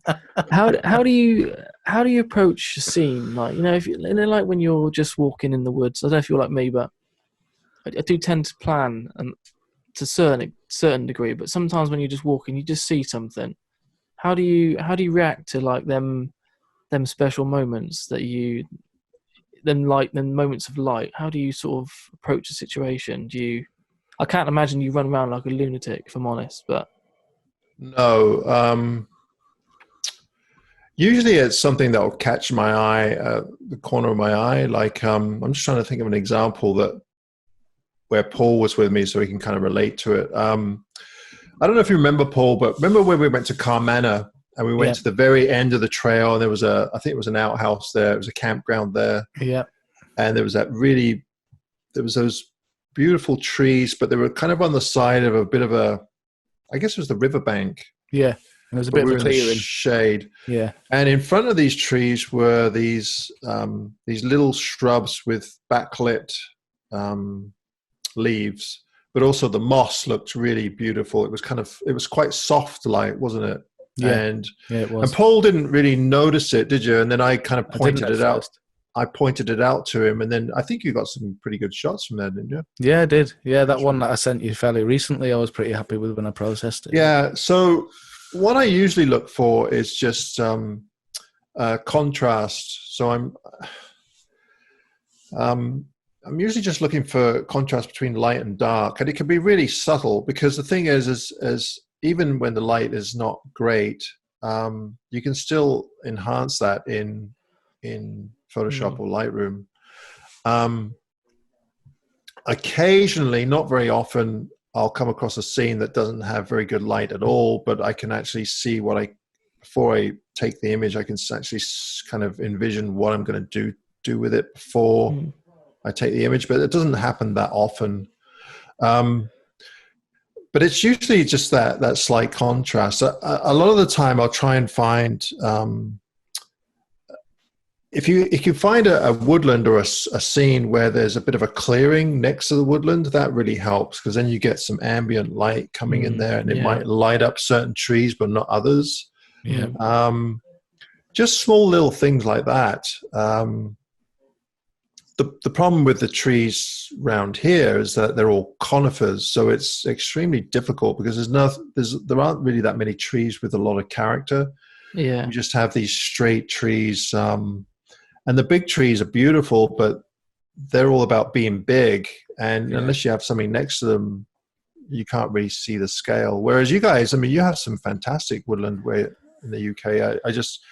How do you approach a scene? Like, like when you're just walking in the woods. I don't know if you're like me, but I do tend to plan and to a certain degree. But sometimes when you're just walking, you just see something. How do you react to like them special moments them moments of light? How do you sort of approach a situation? I can't imagine you run around like a lunatic, if I'm honest, but no. Usually it's something that will catch my eye, the corner of my eye. Like, I'm just trying to think of an example where Paul was with me so he can kind of relate to it. I don't know if you remember, Paul, but remember when we went to Carmanah and we went to the very end of the trail, and there was I think it was an outhouse there. It was a campground there. Yeah. And there was those beautiful trees, but they were kind of on the side of a bit of I guess it was the riverbank. Yeah. And there was a bit of a clearing. Shade. Yeah. And in front of these trees were these little shrubs with backlit leaves, but also the moss looked really beautiful. It was quite soft light, wasn't it? Yeah. And it was. And Paul didn't really notice it, did you? And then I kind of pointed it out. First. I pointed it out to him, and then I think you got some pretty good shots from there, didn't you? Yeah, I did. Yeah, that one that I sent you fairly recently, I was pretty happy with when I processed it. Yeah, so what I usually look for is just contrast. So I'm usually just looking for contrast between light and dark, and it can be really subtle because the thing is even when the light is not great, you can still enhance that in Photoshop or Lightroom. Occasionally, not very often, I'll come across a scene that doesn't have very good light at all, but I can actually see before I take the image, I can actually kind of envision what I'm going to do with it before I take the image, but it doesn't happen that often. But it's usually just that slight contrast. A lot of the time I'll try and find, if you find a woodland or a scene where there's a bit of a clearing next to the woodland, that really helps, because then you get some ambient light coming in there, and it might light up certain trees but not others. Just small little things like that. The problem with the trees around here is that they're all conifers, so it's extremely difficult because there aren't really that many trees with a lot of character. You just have these straight trees, and the big trees are beautiful, but they're all about being big, and unless you have something next to them, you can't really see the scale. Whereas you guys, I mean, you have some fantastic woodland where in the UK. I just,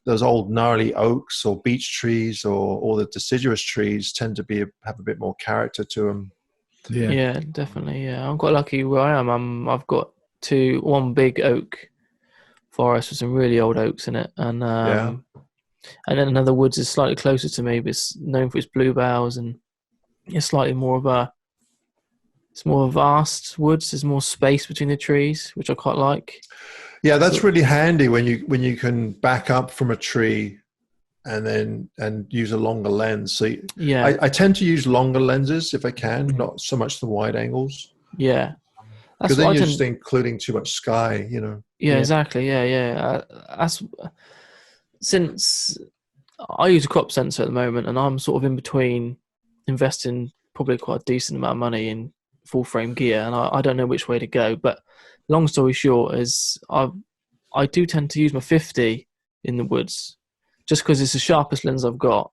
those old gnarly oaks or beech trees or the deciduous trees tend to have a bit more character to them. Yeah, definitely. Yeah, I'm quite lucky where I am. I've got one big oak forest with some really old oaks in it, and then another woods is slightly closer to me, but it's known for its bluebells, and it's slightly more of it's more vast woods. There's more space between the trees, which I quite like. Yeah, that's really handy when you can back up from a tree and use a longer lens. So I tend to use longer lenses if I can, not so much the wide angles. Yeah, because then you're just including too much sky, you know. Yeah, exactly. Yeah. Since I use a crop sensor at the moment, and I'm sort of in between investing probably quite a decent amount of money in full frame gear, and I don't know which way to go. But long story short is I do tend to use my 50 in the woods just because it's the sharpest lens I've got.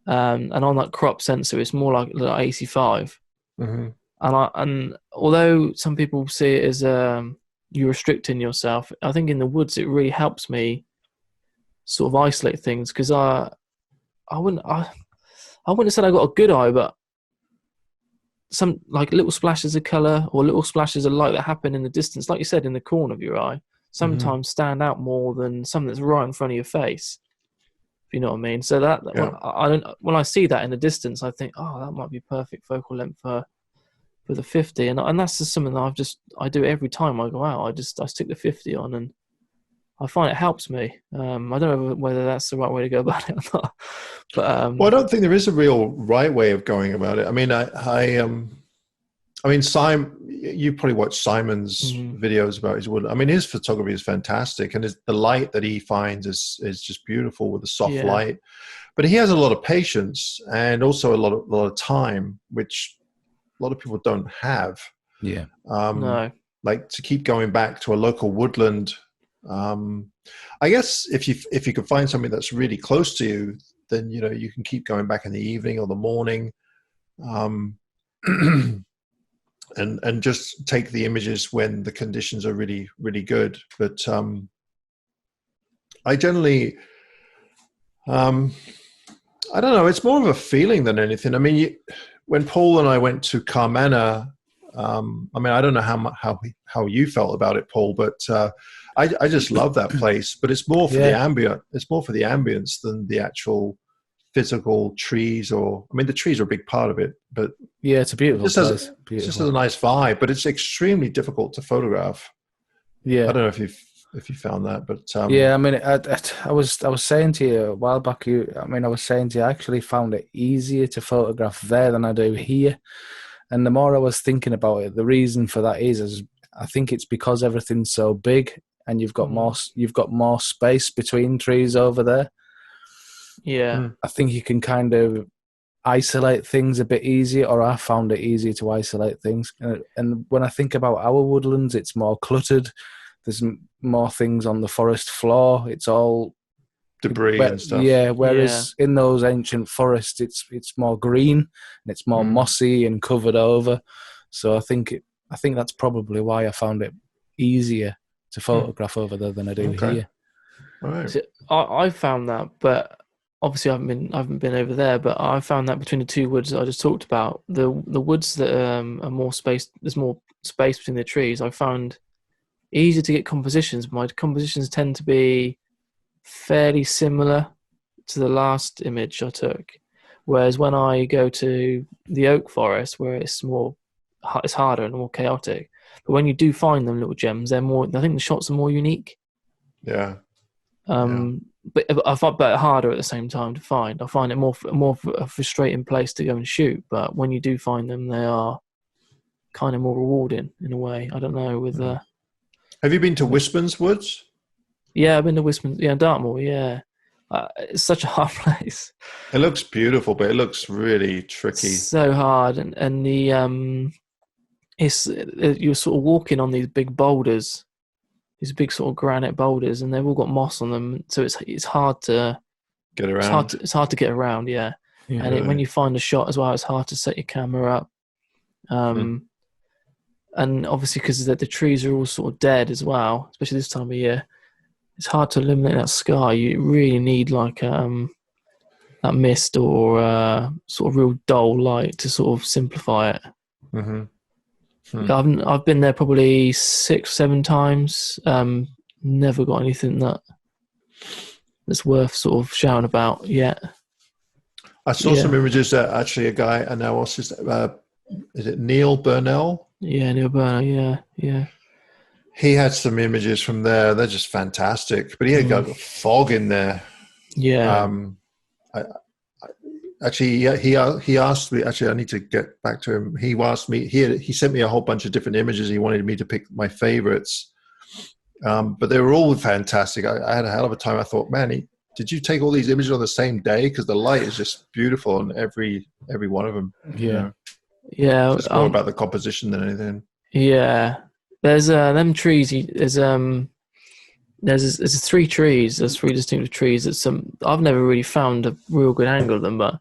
And on that crop sensor, it's more like 85. Mm-hmm. And although some people see it as you're restricting yourself, I think in the woods it really helps me sort of isolate things, because I wouldn't have said I got a good eye, but some like little splashes of color or little splashes of light that happen in the distance, like you said, in the corner of your eye, sometimes stand out more than something that's right in front of your face. If you know what I mean. So that when I see that in the distance, I think, oh, that might be perfect focal length for the 50, and that's just something that I do every time I go out. I stick the 50 on, and I find it helps me. I don't know whether that's the right way to go about it or not. But well, I don't think there is a real right way of going about it. I mean, I mean, Simon, you probably watched Simon's videos about his wood. I mean, his photography is fantastic, and the light that he finds is just beautiful with the soft light. But he has a lot of patience and also a lot of time, which a lot of people don't have. Yeah. No. Like to keep going back to a local woodland. I guess if you could find something that's really close to you, then you can keep going back in the evening or the morning, and just take the images when the conditions are really, really good. But I generally, I don't know. It's more of a feeling than anything. I mean, when Paul and I went to Carmena, I mean, I don't know how you felt about it, Paul, but I just love that place. But it's more for the ambient. It's more for the ambience than the actual physical trees. I mean, the trees are a big part of it, but yeah, it's a beautiful place. It just has a nice vibe, but it's extremely difficult to photograph. Yeah, I don't know if you found that, but yeah, I mean, I was saying to you a while back. I was saying to you, I actually found it easier to photograph there than I do here. And the more I was thinking about it, the reason for that is I think it's because everything's so big, and you've got more space between trees over there. Yeah, I think you can kind of isolate things a bit easier, or I found it easier to isolate things. And when I think about our woodlands, it's more cluttered. There's more things on the forest floor. It's all debris and stuff. Yeah, whereas in those ancient forests, it's more green and it's more mossy and covered over. So I think that's probably why I found it easier to photograph over there than I do here. All right. So I found that, but obviously I haven't been over there. But I found that between the two woods that I just talked about, the woods that are more spaced, there's more space between the trees. I found easier to get compositions. My compositions tend to be fairly similar to the last image I took, whereas when I go to the oak forest, where it's harder and more chaotic, but when you do find them little gems, they're more, I think the shots are more unique. Yeah. But I find it harder at the same time to find. I find it more of a frustrating place to go and shoot, but when you do find them, they are kind of more rewarding in a way. I don't know with Have you been to Wisman's Woods? Yeah, I've been to Wisman. Yeah, Dartmoor. Yeah, it's such a hard place. It looks beautiful, but it looks really tricky. So hard, and the you're sort of walking on these big boulders, these big sort of granite boulders, and they've all got moss on them. So it's hard to get around. It's hard to get around. Yeah, and when you find a shot as well, it's hard to set your camera up. And obviously because the trees are all sort of dead as well, especially this time of year. It's hard to illuminate that sky. You really need like that mist or sort of real dull light to sort of simplify it. I've been there probably 6-7 times. Never got anything that's worth sort of shouting about yet. I saw some images that actually a guy, and now what's his is it Neil Burnell? Yeah, Neil Burnell. Yeah. He had some images from there. They're just fantastic. But he had got fog in there. Yeah. He asked me. Actually, I need to get back to him. He asked me. He sent me a whole bunch of different images. He wanted me to pick my favorites. But they were all fantastic. I had a hell of a time. I thought, man, did you take all these images on the same day? Because the light is just beautiful on every one of them. Yeah. It's more about the composition than anything. Yeah. There's them trees. There's 3 trees. There's 3 distinctive trees. I've never really found a real good angle of them, but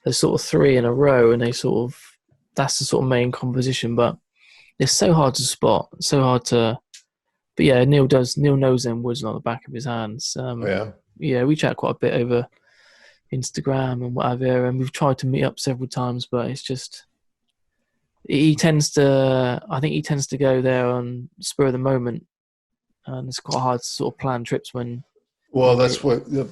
there's sort of 3 in a row, and that's the sort of main composition. But it's so hard to spot, so hard to. But yeah, Neil knows them woods on the back of his hands. Yeah, we chat quite a bit over Instagram and whatever, and we've tried to meet up several times, but it's just. I think he tends to go there on spur of the moment, and it's quite hard to sort of plan trips when. Well, that's what you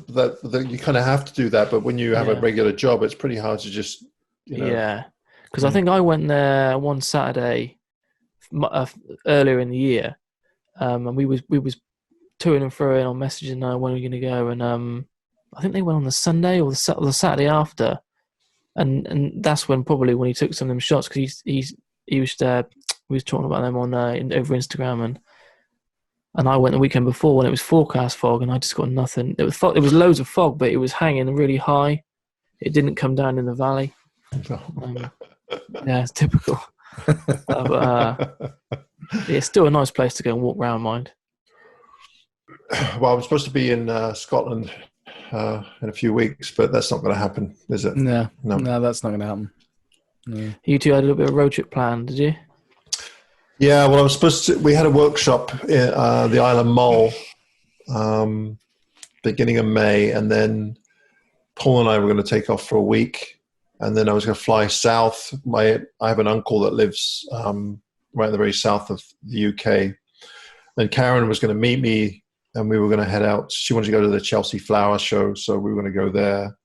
kind of have to do that, but when you have a regular job, it's pretty hard to just. Yeah, because I think I went there one Saturday earlier in the year, and we was toing and froing on messaging when we were going to go, and I think they went on the Sunday or the Saturday after. And that's when he took some of them shots, because we was talking about them on over Instagram, and I went the weekend before when it was forecast fog, and I just got nothing. It was loads of fog, but it was hanging really high. It didn't come down in the valley. Yeah, it's typical. It's still a nice place to go and walk around, mind. Well, I'm supposed to be in Scotland in a few weeks, but that's not going to happen, is it? No, that's not going to happen. No. You two had a little bit of a road trip planned, did you? Yeah, well, we had a workshop in the Isle of Mull beginning of May, and then Paul and I were going to take off for a week, and then I was going to fly south. I have an uncle that lives right in the very south of the UK, and Karen was going to meet me, and we were going to head out. She wanted to go to the Chelsea Flower Show, so we were going to go there.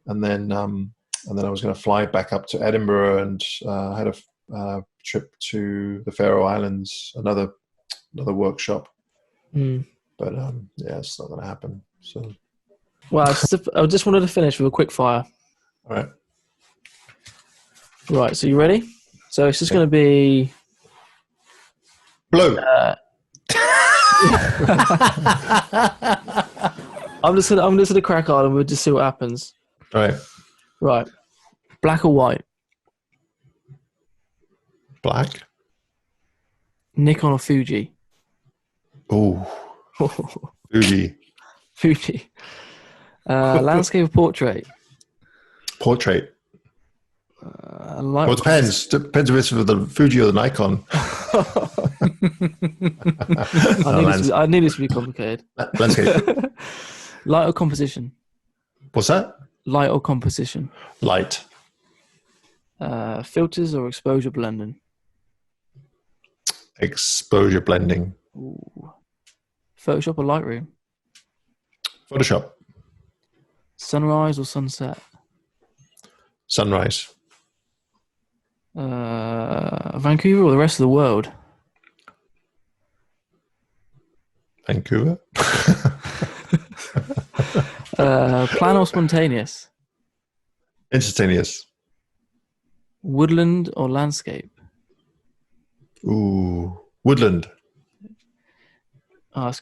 And then I was going to fly back up to Edinburgh, and had a trip to the Faroe Islands, another workshop. But it's not going to happen. So, well, I just wanted to finish with a quick fire. All right. Right. So you ready? So it's just going to be blue. I'm just gonna crack on, and we'll just see what happens. Right. Black or white? Black. Nikon or Fuji? Oh, Fuji. Fuji. Landscape or portrait? Portrait. Light Well, it depends. Depends if it's with the Fuji or the Nikon. I need this to be complicated. Landscape. Light or composition? What's that? Light or composition? Light. Filters or exposure blending? Exposure blending. Ooh. Photoshop or Lightroom? Photoshop. Sunrise or sunset? Sunrise. Vancouver or the rest of the world? Vancouver. Plan or spontaneous? Instantaneous. Woodland or landscape? Ooh. Woodland.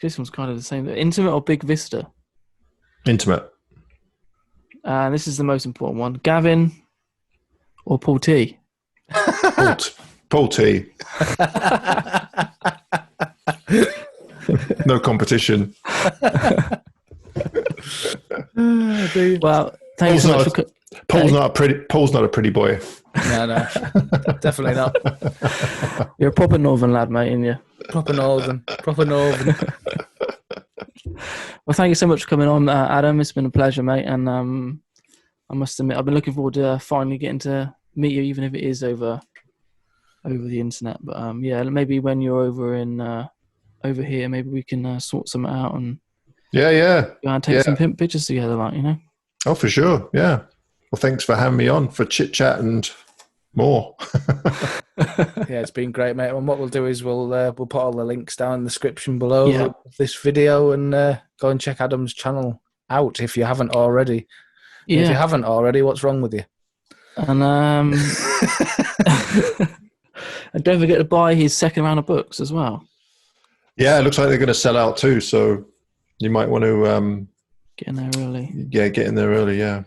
This one's kind of the same. Intimate or big vista? Intimate. And this is the most important one. Gavin or Paul T? Paul T. No competition. Well, thanks so much for Paul's not a pretty boy. No, definitely not. You're a proper northern lad, mate, aren't you? Proper northern. Well, thank you so much for coming on, Adam. It's been a pleasure, mate. And I must admit, I've been looking forward to finally getting to meet you, even if it is over the internet. But yeah, maybe when you're over here, maybe we can sort something out and take some pictures together, like, you know. Oh, for sure. Yeah. Well, thanks for having me on for chit chat and more. Yeah, it's been great, mate. And what we'll do is we'll put all the links down in the description below of this video, and go and check Adam's channel out if you haven't already. Yeah. If you haven't already, what's wrong with you? And and don't forget to buy his second round of books as well. Yeah, it looks like they're going to sell out too, so you might want to get in there early. Yeah, get in there early. Yeah.